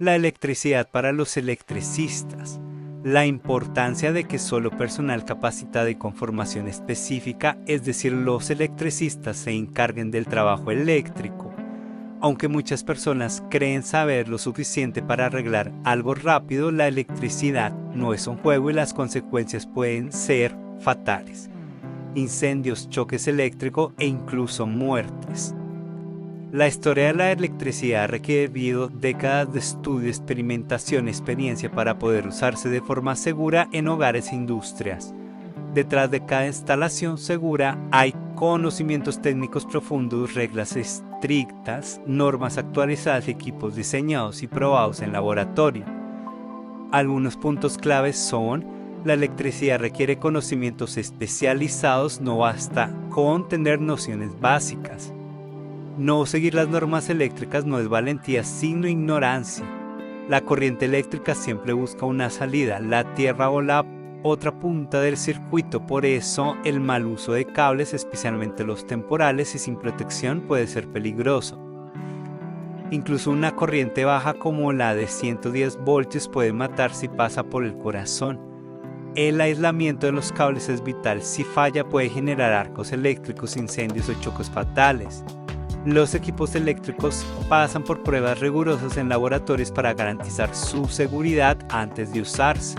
La electricidad para los electricistas. La importancia de que solo personal capacitado y con formación específica, es decir, los electricistas, se encarguen del trabajo eléctrico. Aunque muchas personas creen saber lo suficiente para arreglar algo rápido, la electricidad no es un juego y las consecuencias pueden ser fatales. Incendios, choques eléctricos e incluso muertes. La historia de la electricidad ha requerido décadas de estudio, experimentación y experiencia para poder usarse de forma segura en hogares e industrias. Detrás de cada instalación segura hay conocimientos técnicos profundos, reglas estrictas, normas actualizadas, equipos diseñados y probados en laboratorio. Algunos puntos claves son: la electricidad requiere conocimientos especializados, no basta con tener nociones básicas. No seguir las normas eléctricas no es valentía, sino ignorancia. La corriente eléctrica siempre busca una salida, la tierra o la otra punta del circuito. Por eso el mal uso de cables, especialmente los temporales y sin protección, puede ser peligroso. Incluso una corriente baja como la de 110 voltios puede matar si pasa por el corazón. El aislamiento de los cables es vital. Si falla puede generar arcos eléctricos, incendios o choques fatales. Los equipos eléctricos pasan por pruebas rigurosas en laboratorios para garantizar su seguridad antes de usarse.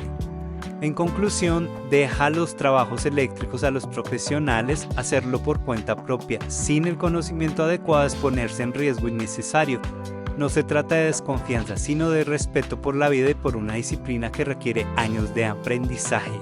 En conclusión, deja los trabajos eléctricos a los profesionales. Hacerlo por cuenta propia, sin el conocimiento adecuado, es ponerse en riesgo innecesario. No se trata de desconfianza, sino de respeto por la vida y por una disciplina que requiere años de aprendizaje.